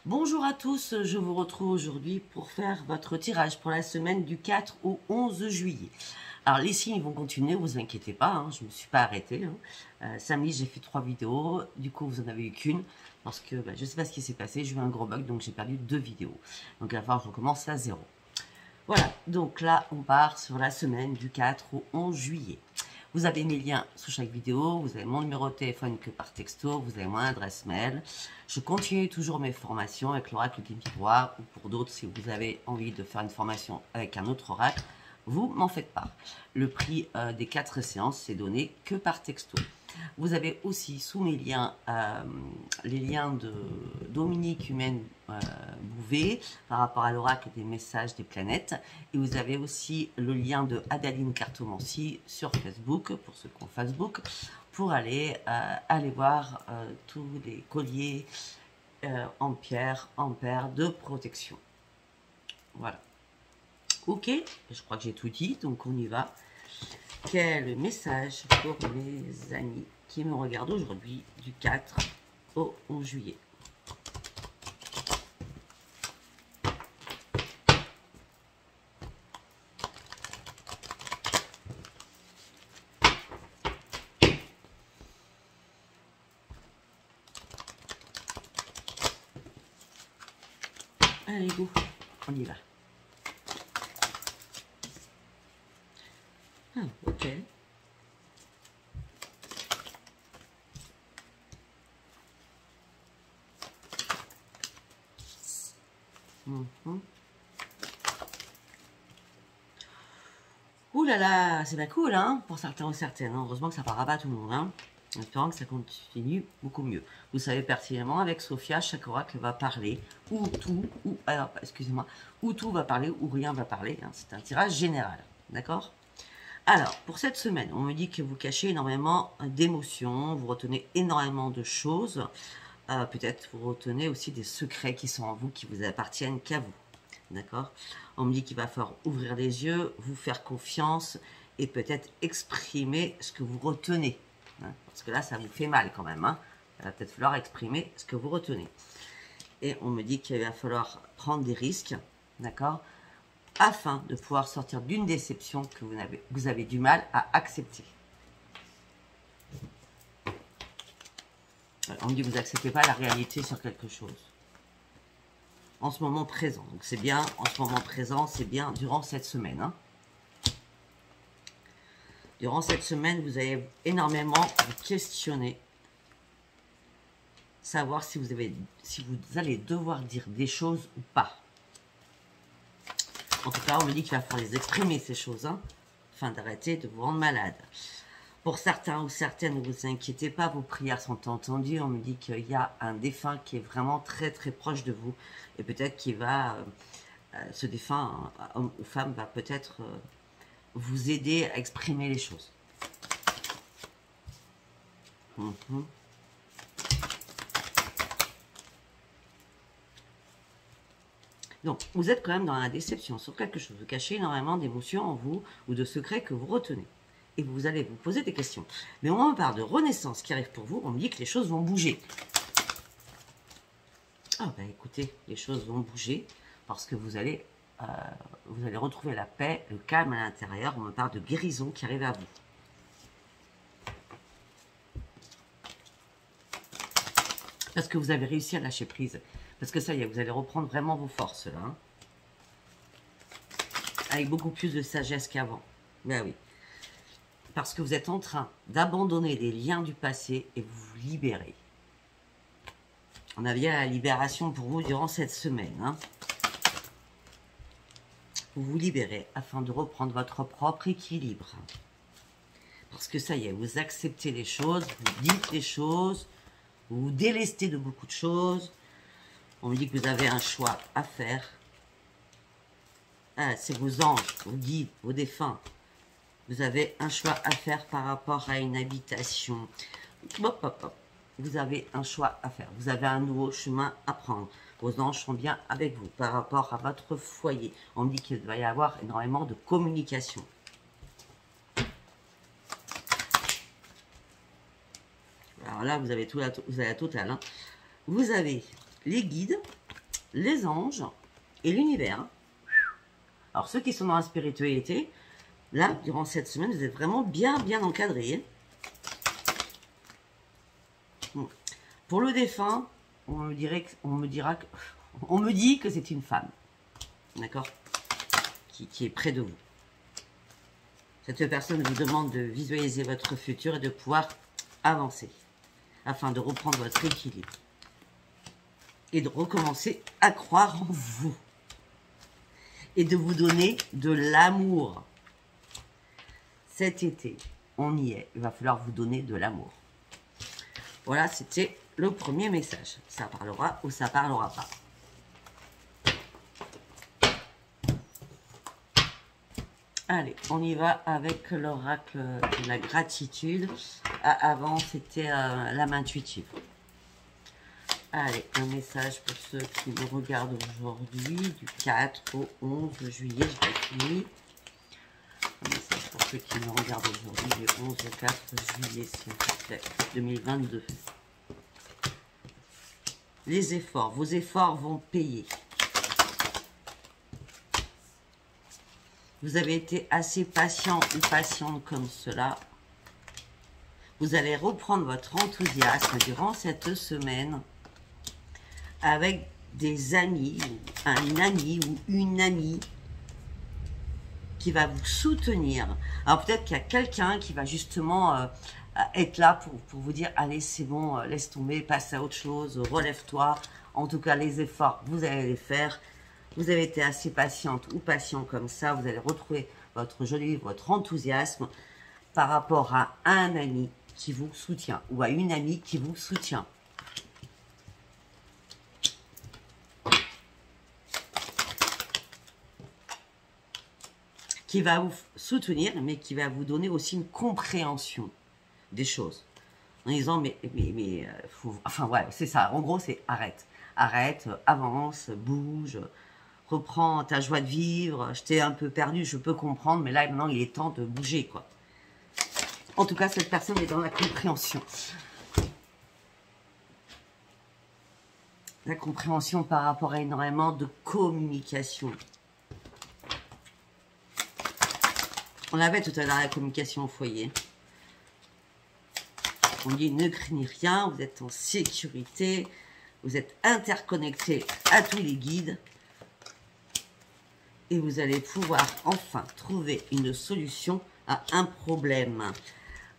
Bonjour à tous, je vous retrouve aujourd'hui pour faire votre tirage pour la semaine du 4 au 11 juillet. Alors les signes vont continuer, vous inquiétez pas, hein, je ne me suis pas arrêtée. Samedi j'ai fait 3 vidéos, du coup vous en avez eu qu'une, parce que je ne sais pas ce qui s'est passé, j'ai eu un gros bug donc j'ai perdu 2 vidéos. Donc à la fin je recommence à zéro. Voilà, donc là on part sur la semaine du 4 au 11 juillet. Vous avez mes liens sous chaque vidéo, vous avez mon numéro de téléphone que par texto, vous avez mon adresse mail. Je continue toujours mes formations avec l'oracle des miroirs ou pour d'autres, si vous avez envie de faire une formation avec un autre oracle, vous m'en faites part. Le prix des 4 séances, c'est donné que par texto. Vous avez aussi sous mes liens les liens de Dominique Humaine Bouvet par rapport à l'oracle des messages des planètes. Et vous avez aussi le lien de Adaline Cartomancie sur Facebook, pour ceux qui ont Facebook, pour aller voir tous les colliers en pierre, en perles de protection. Voilà. Ok, je crois que j'ai tout dit, donc on y va. Quel message pour mes amis qui me regardent aujourd'hui du 4 au 11 juillet. Allez, go, on y va. Ah, ok. Ouh là là, c'est pas cool, hein, pour certains ou certaines. Hein. Heureusement que ça ne parlera pas à tout le monde, hein. En espérant que ça continue beaucoup mieux. Vous savez pertinemment, avec Sophia, chaque oracle va parler, ou tout, ou, alors, excusez-moi, ou tout va parler, ou rien va parler. Hein. C'est un tirage général, d'accord? Alors, pour cette semaine, on me dit que vous cachez énormément d'émotions, vous retenez énormément de choses. Peut-être vous retenez aussi des secrets qui sont en vous, qui vous appartiennent qu'à vous. D'accord? On me dit qu'il va falloir ouvrir les yeux, vous faire confiance et peut-être exprimer ce que vous retenez. Hein, parce que là, ça vous fait mal quand même. Hein. Il va peut-être falloir exprimer ce que vous retenez. Et on me dit qu'il va falloir prendre des risques, d'accord, afin de pouvoir sortir d'une déception que vous avez du mal à accepter. On me dit que vous n'acceptez pas la réalité sur quelque chose. En ce moment présent. Donc c'est bien, en ce moment présent, c'est bien durant cette semaine. Hein. Durant cette semaine, vous allez énormément vous questionner. Savoir si vous allez devoir dire des choses ou pas. En tout cas, on me dit qu'il va falloir les exprimer, ces choses, hein, afin d'arrêter de vous rendre malade. Pour certains ou certaines, ne vous inquiétez pas, vos prières sont entendues. On me dit qu'il y a un défunt qui est vraiment très très proche de vous. Et peut-être qu'il va, ce défunt, homme ou femme, va peut-être vous aider à exprimer les choses. Donc, vous êtes quand même dans la déception sur quelque chose. Vous cachez énormément d'émotions en vous ou de secrets que vous retenez. Et vous allez vous poser des questions. Mais on me parle de renaissance qui arrive pour vous. On me dit que les choses vont bouger. Ah ben écoutez, les choses vont bouger parce que vous allez retrouver la paix, le calme à l'intérieur. On me parle de guérison qui arrive à vous. Parce que vous avez réussi à lâcher prise. Parce que ça y est, vous allez reprendre vraiment vos forces là. Hein. Avec beaucoup plus de sagesse qu'avant. Ben oui. Parce que vous êtes en train d'abandonner les liens du passé et vous vous libérez. On a bien la libération pour vous durant cette semaine. Hein. Vous vous libérez afin de reprendre votre propre équilibre. Parce que ça y est, vous acceptez les choses, vous dites les choses, vous vous délestez de beaucoup de choses. On me dit que vous avez un choix à faire. Ah, c'est vos anges, vos guides, vos défunts. Vous avez un choix à faire par rapport à une habitation. Hop, hop, hop. Vous avez un choix à faire. Vous avez un nouveau chemin à prendre. Vos anges sont bien avec vous par rapport à votre foyer. On me dit qu'il va y avoir énormément de communication. Alors là, vous avez tout la totale. Hein. Vous avez les guides, les anges et l'univers. Alors, ceux qui sont dans la spiritualité, là, durant cette semaine, vous êtes vraiment bien encadrés. Pour le défunt, on me dit que c'est une femme, d'accord, qui est près de vous. Cette personne vous demande de visualiser votre futur et de pouvoir avancer, afin de reprendre votre équilibre et de recommencer à croire en vous et de vous donner de l'amour. Cet été, on y est, il va falloir vous donner de l'amour. Voilà, c'était le premier message. Ça parlera ou ça parlera pas. Allez, on y va avec l'oracle de la gratitude. Avant, c'était l'âme intuitive. Allez, un message pour ceux qui me regardent aujourd'hui, du 4 au 11 juillet, je vais finir. Un message pour ceux qui me regardent aujourd'hui, du 11 au 4 juillet, s'il vous plaît, 2022. Les efforts, vos efforts vont payer. Vous avez été assez patient ou patiente comme cela. Vous allez reprendre votre enthousiasme durant cette semaine avec des amis, un ami ou une amie qui va vous soutenir. Alors peut-être qu'il y a quelqu'un qui va justement être là pour vous dire « Allez, c'est bon, laisse tomber, passe à autre chose, relève-toi ». En tout cas, les efforts, vous allez les faire. Vous avez été assez patiente ou patient comme ça. Vous allez retrouver votre joie, votre enthousiasme par rapport à un ami qui vous soutient ou à une amie qui vous soutient. Qui va vous soutenir, mais qui va vous donner aussi une compréhension des choses. En disant, enfin, ouais, c'est ça. En gros, c'est arrête. Arrête, avance, bouge, reprends ta joie de vivre. Je t'ai un peu perdu, je peux comprendre, mais là, maintenant, il est temps de bouger, quoi. En tout cas, cette personne est dans la compréhension. La compréhension par rapport à énormément de communication. On avait tout à l'heure la communication au foyer. On dit ne craignez rien, vous êtes en sécurité, vous êtes interconnecté à tous les guides et vous allez pouvoir enfin trouver une solution à un problème.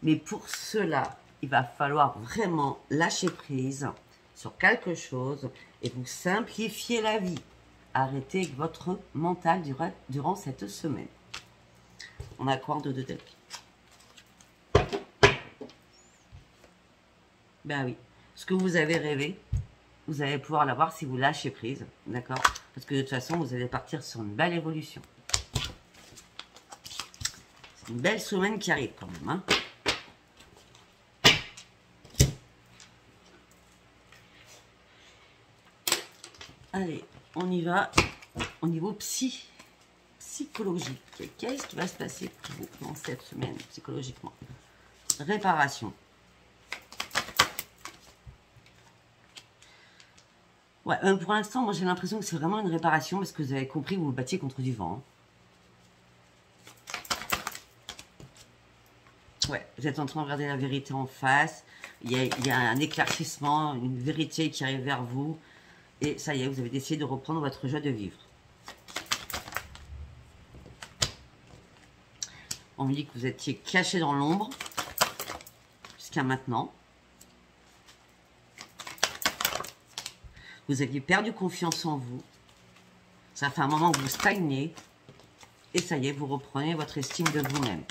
Mais pour cela, il va falloir vraiment lâcher prise sur quelque chose et vous simplifier la vie. Arrêtez avec votre mental durant cette semaine. On a quoi en 2 de deck? Ben oui, ce que vous avez rêvé, vous allez pouvoir l'avoir si vous lâchez prise, d'accord? Parce que de toute façon, vous allez partir sur une belle évolution. C'est une belle semaine qui arrive quand même, hein? Allez, on y va au niveau psychologique. Qu'est-ce qui va se passer pour vous dans cette semaine psychologiquement? Réparation. Ouais, pour l'instant, moi j'ai l'impression que c'est vraiment une réparation parce que vous avez compris que vous vous battiez contre du vent. Ouais, vous êtes en train de regarder la vérité en face. Il y a un éclaircissement, une vérité qui arrive vers vous. Et ça y est, vous avez décidé de reprendre votre joie de vivre. On me dit que vous étiez caché dans l'ombre jusqu'à maintenant. Vous aviez perdu confiance en vous. Ça fait un moment que vous stagnez. Et ça y est, vous reprenez votre estime de vous-même.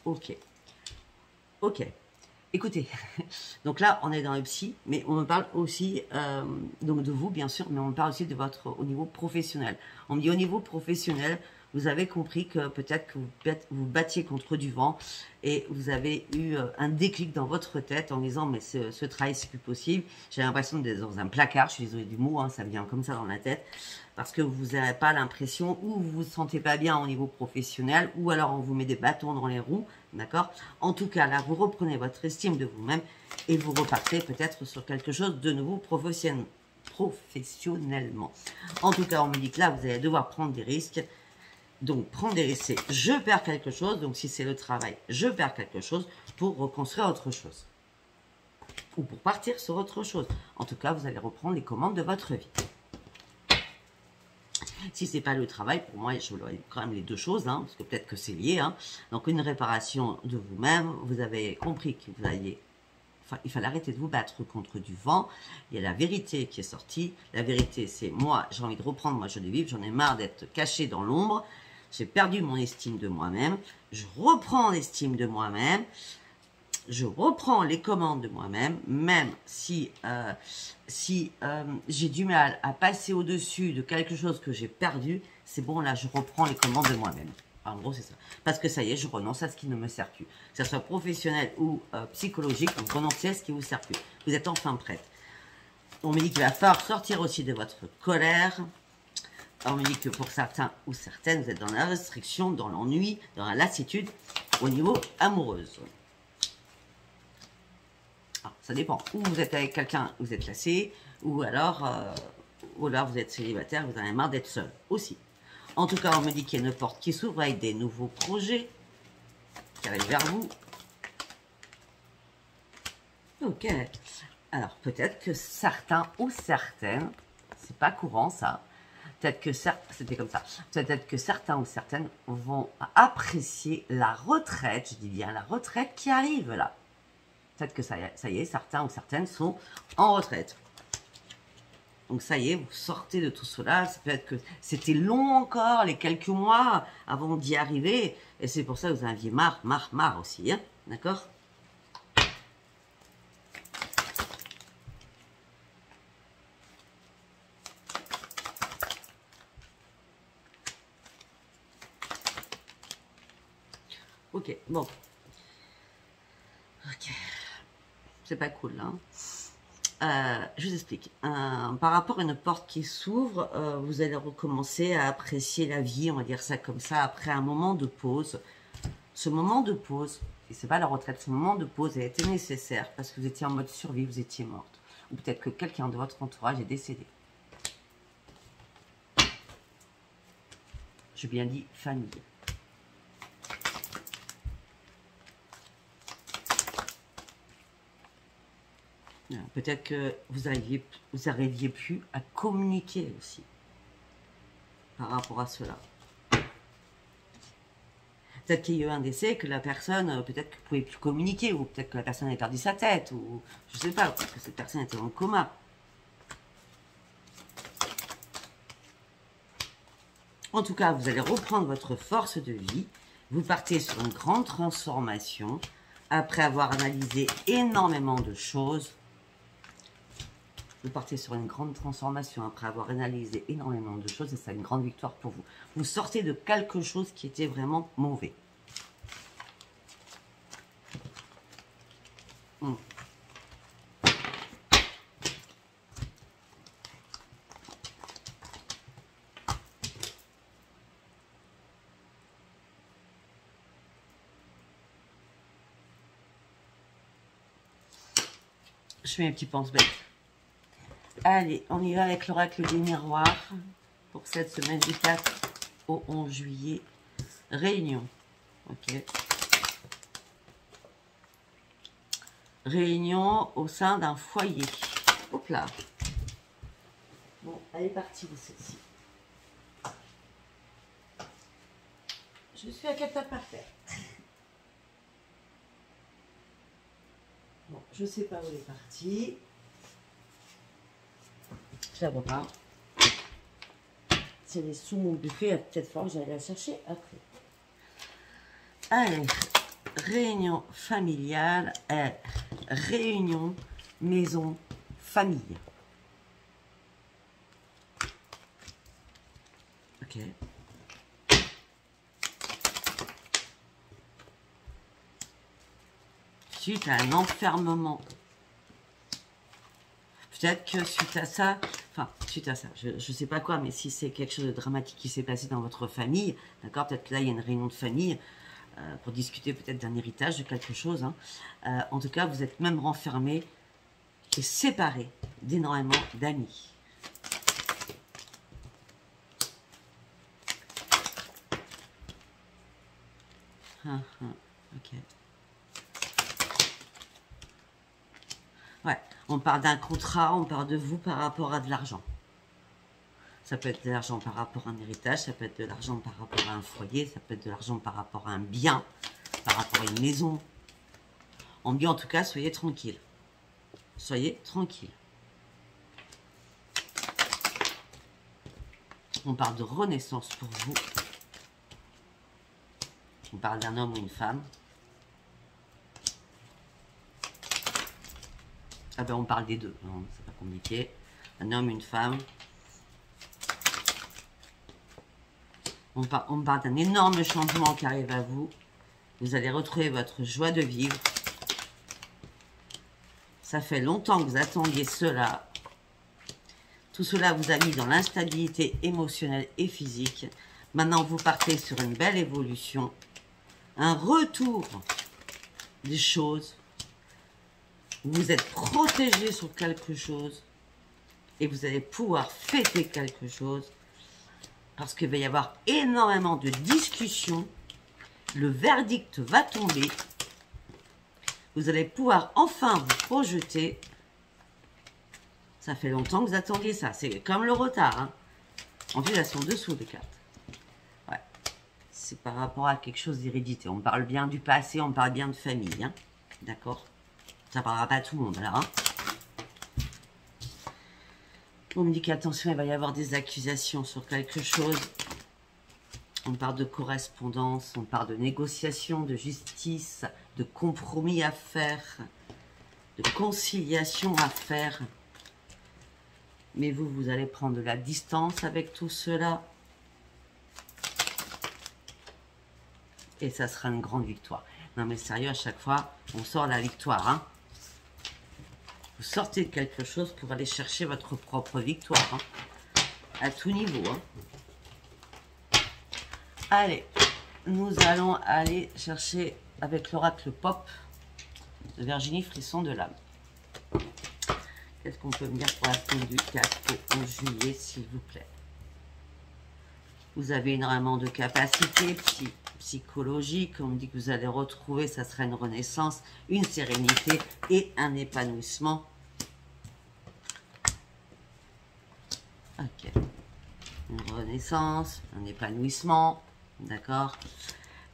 Ok. Ok. Écoutez, donc là, on est dans le psy, mais on me parle aussi donc de vous, bien sûr, mais on me parle aussi de votre au niveau professionnel. On me dit au niveau professionnel, vous avez compris que peut-être que vous battiez contre du vent et vous avez eu un déclic dans votre tête en disant mais ce travail c'est plus possible. J'ai l'impression d'être dans un placard, je suis désolée du mot, hein, ça vient comme ça dans la tête, parce que vous n'avez pas l'impression ou vous vous sentez pas bien au niveau professionnel ou alors on vous met des bâtons dans les roues, d'accord? En tout cas là vous reprenez votre estime de vous-même et vous repartez peut-être sur quelque chose de nouveau professionnellement. En tout cas, on me dit que là, vous allez devoir prendre des risques. Donc, prendre des risques, c'est je perds quelque chose. Donc, si c'est le travail, je perds quelque chose pour reconstruire autre chose. Ou pour partir sur autre chose. En tout cas, vous allez reprendre les commandes de votre vie. Si ce n'est pas le travail, pour moi, je vois quand même les deux choses, hein, parce que peut-être que c'est lié. Hein. Donc, une réparation de vous-même, vous avez compris que vous alliez... Enfin, il fallait arrêter de vous battre contre du vent. Il y a la vérité qui est sortie. La vérité, c'est moi, j'ai envie de reprendre ma joie de vivre. J'en ai marre d'être caché dans l'ombre. J'ai perdu mon estime de moi-même. Je reprends l'estime de moi-même. Je reprends les commandes de moi-même, même si, j'ai du mal à passer au-dessus de quelque chose que j'ai perdu, c'est bon, là, je reprends les commandes de moi-même. En gros, c'est ça. Parce que ça y est, je renonce à ce qui ne me sert plus. Que ce soit professionnel ou psychologique, vous renoncez à ce qui ne vous sert plus. Vous êtes enfin prête. On me dit qu'il va falloir sortir aussi de votre colère. On me dit que pour certains ou certaines, vous êtes dans la restriction, dans l'ennui, dans la lassitude au niveau amoureuse. Alors, ça dépend. Ou vous êtes avec quelqu'un, vous êtes lassé, ou alors vous êtes célibataire, vous en avez marre d'être seul aussi. En tout cas, on me dit qu'il y a une porte qui s'ouvre avec des nouveaux projets qui arrivent vers vous. Ok. Alors, peut-être que certains ou certaines, c'est pas courant ça, peut-être que c'était comme ça, peut-être que certains ou certaines vont apprécier la retraite, je dis bien la retraite qui arrive là. Peut-être que ça y est, certains ou certaines sont en retraite. Donc ça y est, vous sortez de tout cela. Peut-être que c'était long encore, les quelques mois avant d'y arriver. Et c'est pour ça que vous en aviez marre aussi. Hein, d'accord ? Ok, bon. Ok. C'est pas cool, là. Je vous explique. Par rapport à une porte qui s'ouvre, vous allez recommencer à apprécier la vie, on va dire ça comme ça, après un moment de pause. Ce moment de pause, et c'est pas la retraite, ce moment de pause a été nécessaire parce que vous étiez en mode survie, vous étiez morte. Ou peut-être que quelqu'un de votre entourage est décédé. J'ai bien dit famille. Peut-être que vous n'arriviez plus à communiquer aussi par rapport à cela. Peut-être qu'il y a eu un décès, que la personne, peut-être que vous ne pouvez plus communiquer, ou peut-être que la personne a perdu sa tête, ou je ne sais pas, peut-être que cette personne était en coma. En tout cas, vous allez reprendre votre force de vie, vous partez sur une grande transformation, après avoir analysé énormément de choses. Vous partez sur une grande transformation après avoir analysé énormément de choses et c'est une grande victoire pour vous. Vous sortez de quelque chose qui était vraiment mauvais. Je fais mes petits pense-bêtes. Allez, on y va avec l'oracle des miroirs pour cette semaine du 4 au 11 juillet. Réunion. Ok. Réunion au sein d'un foyer. Hop là. Bon, elle est partie de celle-ci. Je suis à 4 pas par terre. Bon, je sais pas où elle est partie. Je la vois pas. Si elle est sous mon buffet, peut-être fort, j'allais la chercher après. Allez, réunion familiale, réunion maison famille. Ok. Suite à un enfermement. Peut-être que suite à ça, je ne sais pas quoi, mais si c'est quelque chose de dramatique qui s'est passé dans votre famille, d'accord, peut-être que là, il y a une réunion de famille pour discuter peut-être d'un héritage, de quelque chose. Hein. En tout cas, vous êtes même renfermé et séparé d'énormément d'amis. Ok. Ouais, on parle d'un contrat, on parle de vous par rapport à de l'argent. Ça peut être de l'argent par rapport à un héritage, ça peut être de l'argent par rapport à un foyer, ça peut être de l'argent par rapport à un bien, par rapport à une maison. On me dit en tout cas, soyez tranquille. Soyez tranquille. On parle de renaissance pour vous. On parle d'un homme ou une femme. Ah ben on parle des deux, c'est pas compliqué. Un homme, une femme. On parle d'un énorme changement qui arrive à vous. Vous allez retrouver votre joie de vivre. Ça fait longtemps que vous attendiez cela. Tout cela vous a mis dans l'instabilité émotionnelle et physique. Maintenant, vous partez sur une belle évolution. Un retour des choses. Vous êtes protégé sur quelque chose. Et vous allez pouvoir fêter quelque chose. Parce qu'il va y avoir énormément de discussions. Le verdict va tomber. Vous allez pouvoir enfin vous projeter. Ça fait longtemps que vous attendiez ça. C'est comme le retard. Hein. En plus, elles sont dessous les cartes. Ouais. C'est par rapport à quelque chose d'hérédité. On parle bien du passé, on parle bien de famille. Hein. D'accord? Ça parlera pas à tout le monde là. Hein. On me dit qu'attention, il va y avoir des accusations sur quelque chose. On parle de correspondance, on parle de négociation, de justice, de compromis à faire, de conciliation à faire. Mais vous, vous allez prendre de la distance avec tout cela. Et ça sera une grande victoire. Non mais sérieux, à chaque fois, on sort la victoire. Hein. Vous sortez de quelque chose pour aller chercher votre propre victoire. Hein. À tout niveau. Hein. Allez, nous allons aller chercher avec l'oracle pop de Virginie Frisson de l'âme. Qu'est-ce qu'on peut me dire pour la semaine du 4 au 11 juillet, s'il vous plaît? Vous avez énormément de capacités psychologiques. On me dit que vous allez retrouver, ça sera une renaissance, une sérénité et un épanouissement. Ok. Une renaissance, un épanouissement. D'accord.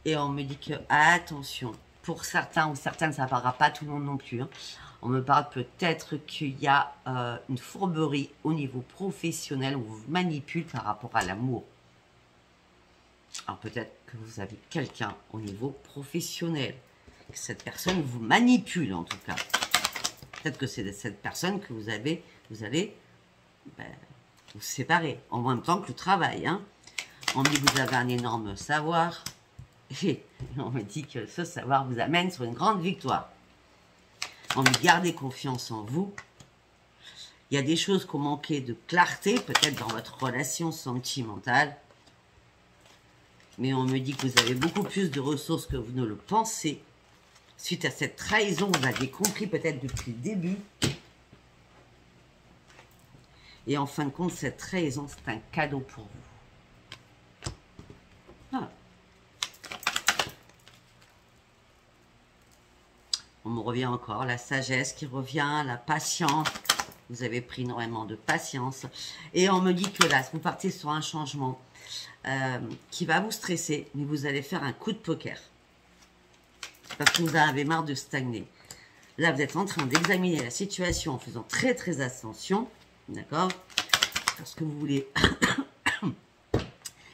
Et on me dit que, attention, pour certains ou certaines, ça ne parlera pas tout le monde non plus. Hein. On me parle peut-être qu'il y a une fourberie au niveau professionnel où on vous manipule par rapport à l'amour. Alors peut-être que vous avez quelqu'un au niveau professionnel. Que cette personne vous manipule en tout cas. Peut-être que c'est de cette personne que vous allez vous séparer. En même temps que le travail. Hein. On me dit que vous avez un énorme savoir. Et on me dit que ce savoir vous amène sur une grande victoire. On me dit gardez confiance en vous. Il y a des choses qui ont manqué de clarté, peut-être dans votre relation sentimentale. Mais on me dit que vous avez beaucoup plus de ressources que vous ne le pensez. Suite à cette trahison, vous aviez compris peut-être depuis le début. Et en fin de compte, cette trahison, c'est un cadeau pour vous. Voilà. On me revient encore, la sagesse qui revient, la patience. Vous avez pris énormément de patience. Et on me dit que là, vous partez sur un changement qui va vous stresser, mais vous allez faire un coup de poker. Parce que vous avez marre de stagner. Là, vous êtes en train d'examiner la situation en faisant très très attention. D'accord? Parce que vous voulez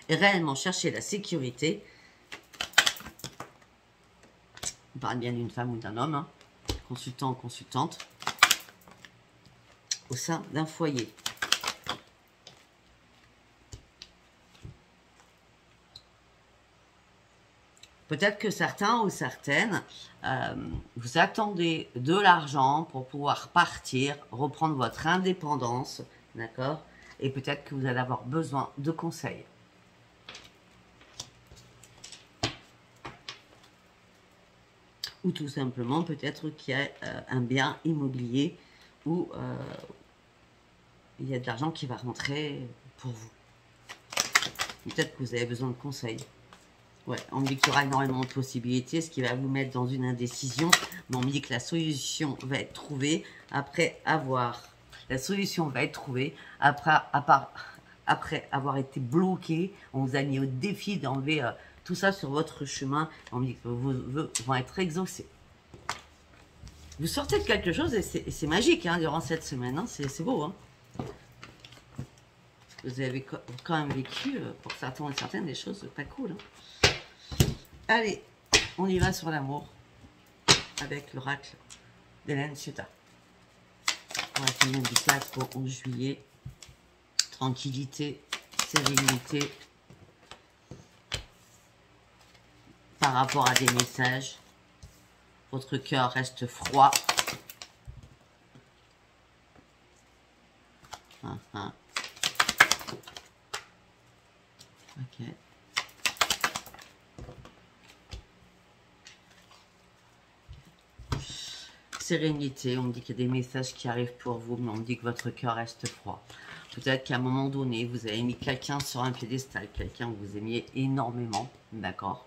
réellement chercher la sécurité. On parle bien d'une femme ou d'un homme, hein, consultant ou consultante, au sein d'un foyer. Peut-être que certains ou certaines, vous attendez de l'argent pour pouvoir partir, reprendre votre indépendance, d'accord? Et peut-être que vous allez avoir besoin de conseils. Ou tout simplement, peut-être qu'il y a un bien immobilier où il y a de l'argent qui va rentrer pour vous. Peut-être que vous avez besoin de conseils. Ouais, on me dit qu'il y aura énormément de possibilités, ce qui va vous mettre dans une indécision. Mais on me dit que la solution va être trouvée après avoir... La solution va être trouvée après avoir été bloqué. On vous a mis au défi d'enlever tout ça sur votre chemin. On me dit que vos vœux vont être exaucés. Vous sortez de quelque chose et c'est magique hein, durant cette semaine. Hein, c'est beau. Hein. Vous avez quand même vécu, pour certains et certaines, des choses pas cool. Hein. Allez, on y va sur l'amour avec l'oracle d'Hélène Ciutat. Pour la semaine du 4 au 11 juillet. Tranquillité, sérénité par rapport à des messages. Votre cœur reste froid. Ok. Sérénité, on me dit qu'il y a des messages qui arrivent pour vous, mais on me dit que votre cœur reste froid. Peut-être qu'à un moment donné, vous avez mis quelqu'un sur un piédestal, quelqu'un que vous aimiez énormément, d'accord?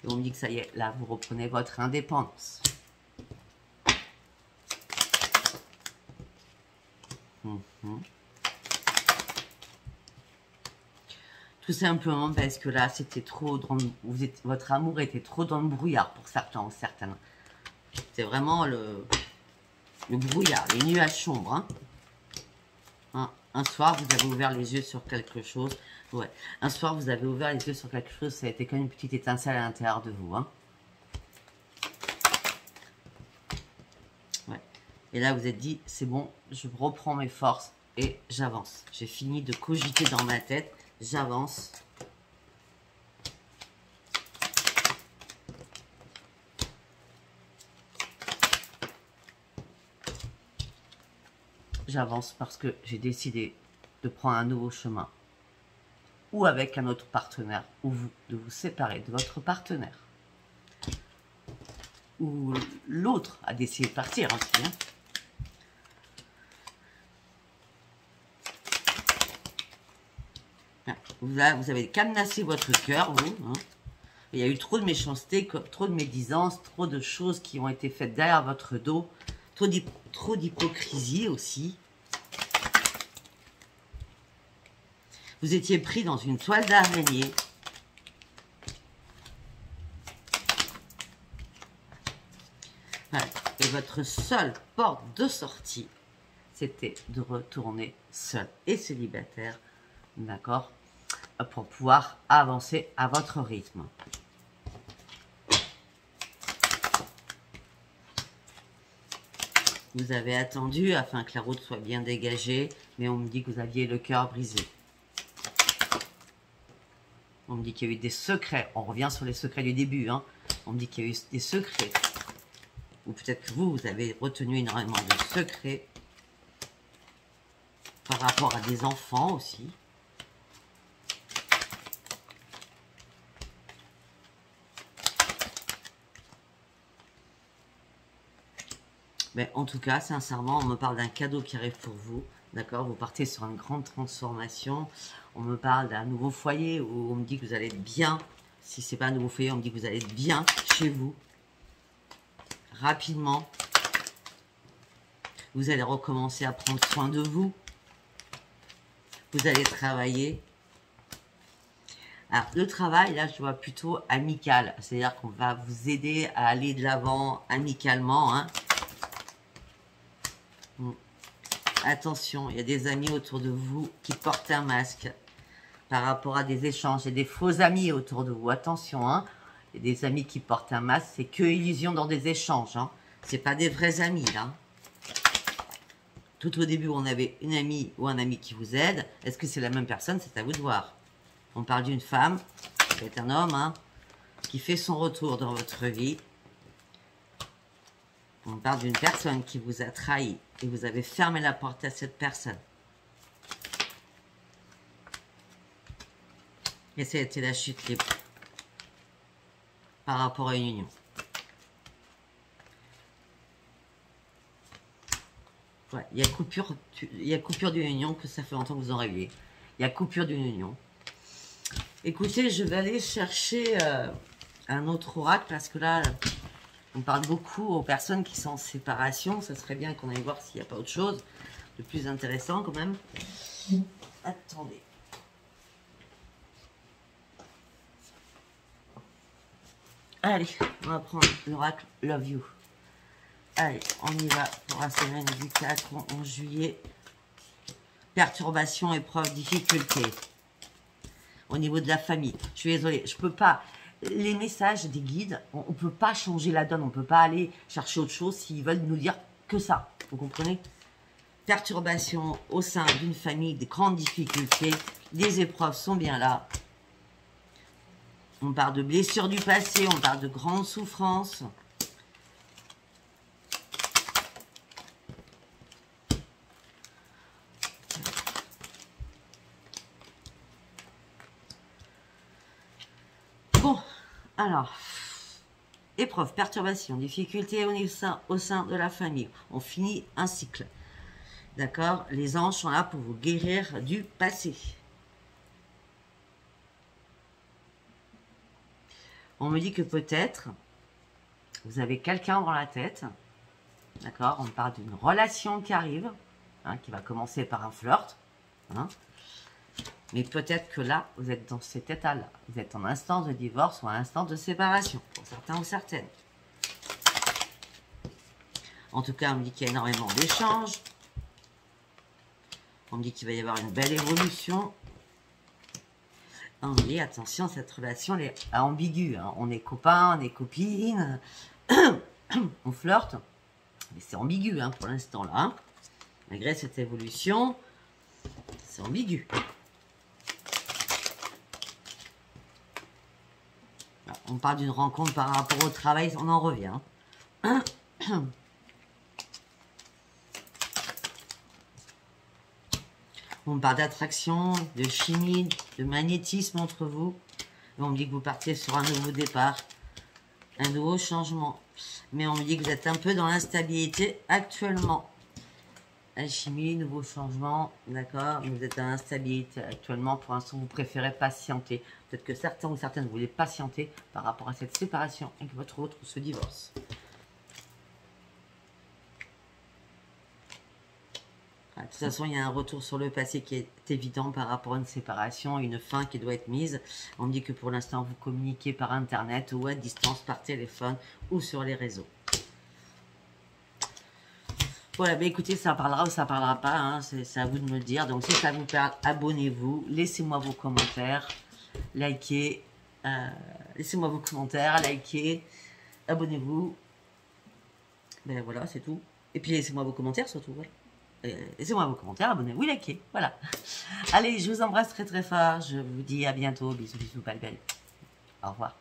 Et on me dit que ça y est, là, vous reprenez votre indépendance. Tout simplement parce que là, c'était trop dans votre amour était trop dans le brouillard pour certains ou certaines. C'est vraiment le brouillard, les nuages sombres. Hein. Un soir, vous avez ouvert les yeux sur quelque chose. Ouais. Un soir, vous avez ouvert les yeux sur quelque chose. Ça a été comme une petite étincelle à l'intérieur de vous. Hein. Ouais. Et là, vous êtes dit, c'est bon, je reprends mes forces et j'avance. J'ai fini de cogiter dans ma tête. J'avance. J'avance parce que j'ai décidé de prendre un nouveau chemin. Ou avec un autre partenaire. Ou de vous séparer de votre partenaire. Ou l'autre a décidé de partir aussi. Hein. Là, vous avez cadenassé votre cœur, vous. Hein. Il y a eu trop de méchanceté, trop de médisance, trop de choses qui ont été faites derrière votre dos. Trop d'hypocrisie aussi. Vous étiez pris dans une toile d'araignée. Voilà. Et votre seule porte de sortie, c'était de retourner seul et célibataire, d'accord, pour pouvoir avancer à votre rythme. Vous avez attendu afin que la route soit bien dégagée, mais on me dit que vous aviez le cœur brisé. On me dit qu'il y a eu des secrets. On revient sur les secrets du début. Hein. On me dit qu'il y a eu des secrets. Ou peut-être que vous avez retenu énormément de secrets par rapport à des enfants aussi. Mais en tout cas, sincèrement, on me parle d'un cadeau qui arrive pour vous. D'accord, vous partez sur une grande transformation. On me parle d'un nouveau foyer où on me dit que vous allez être bien. Si ce n'est pas un nouveau foyer, on me dit que vous allez être bien chez vous. Rapidement. Vous allez recommencer à prendre soin de vous. Vous allez travailler. Alors, le travail, là, je vois plutôt amical. C'est-à-dire qu'on va vous aider à aller de l'avant amicalement. Hein. Attention, il y a des amis autour de vous qui portent un masque par rapport à des échanges. Il y a des faux amis autour de vous. Attention, hein. Il y a des amis qui portent un masque. C'est que illusion dans des échanges. Hein. C'est pas des vrais amis, là. Tout au début, on avait une amie ou un ami qui vous aide. Est-ce que c'est la même personne? C'est à vous de voir. On parle d'une femme, c'est un homme, hein, qui fait son retour dans votre vie. On parle d'une personne qui vous a trahi et vous avez fermé la porte à cette personne. Et c'était la chute libre par rapport à une union. Ouais, il y a coupure d'une union que ça fait longtemps que vous en rêviez. Il y a coupure d'une union. Écoutez, je vais aller chercher un autre oracle parce que là, on parle beaucoup aux personnes qui sont en séparation. Ça serait bien qu'on aille voir s'il n'y a pas autre chose de plus intéressant quand même. Attendez. Allez, on va prendre l'oracle Love You. Allez, on y va pour la semaine du 4 au 11 juillet. Perturbation, épreuve, difficulté. Au niveau de la famille. Je suis désolée, je peux pas. Les messages des guides, on ne peut pas changer la donne. On ne peut pas aller chercher autre chose s'ils veulent nous dire que ça. Vous comprenez? Perturbation au sein d'une famille, des grandes difficultés. Les épreuves sont bien là. On parle de blessures du passé, on parle de grandes souffrances. Bon, alors, épreuve, perturbation, difficulté au sein de la famille. On finit un cycle. D'accord? Les anges sont là pour vous guérir du passé. On me dit que peut-être, vous avez quelqu'un dans la tête, d'accord? On parle d'une relation qui arrive, hein, qui va commencer par un flirt, hein, mais peut-être que là, vous êtes dans cet état-là. Vous êtes en instance de divorce ou en instance de séparation, pour certains ou certaines. En tout cas, on me dit qu'il y a énormément d'échanges. On me dit qu'il va y avoir une belle évolution. On me dit, attention, cette relation elle est ambiguë. Hein. On est copains, on est copines, on flirte. Mais c'est ambigu hein, pour l'instant là. Hein. Malgré cette évolution, c'est ambigu. Alors, on parle d'une rencontre par rapport au travail, on en revient. Hein. On parle d'attraction, de chimie, de magnétisme entre vous. Et on me dit que vous partiez sur un nouveau départ, un nouveau changement. Mais on me dit que vous êtes un peu dans l'instabilité actuellement. Alchimie, nouveau changement, d'accord. Vous êtes dans l'instabilité actuellement. Pour l'instant, vous préférez patienter. Peut-être que certains ou certaines voulaient patienter par rapport à cette séparation et que votre autre se divorce. De toute façon, il y a un retour sur le passé qui est évident par rapport à une séparation, une fin qui doit être mise. On me dit que pour l'instant, vous communiquez par Internet ou à distance, par téléphone ou sur les réseaux. Voilà, ben écoutez, ça parlera ou ça parlera pas, hein, c'est à vous de me le dire. Donc si ça vous parle, abonnez-vous, laissez-moi vos commentaires, likez, laissez-moi vos commentaires, likez, abonnez-vous. Ben voilà, c'est tout. Et puis laissez-moi vos commentaires surtout, voilà. Laissez-moi vos commentaires, abonnez-vous, likez, voilà. Allez, je vous embrasse très très fort, je vous dis à bientôt, bisous, bisous, belle belle. Au revoir.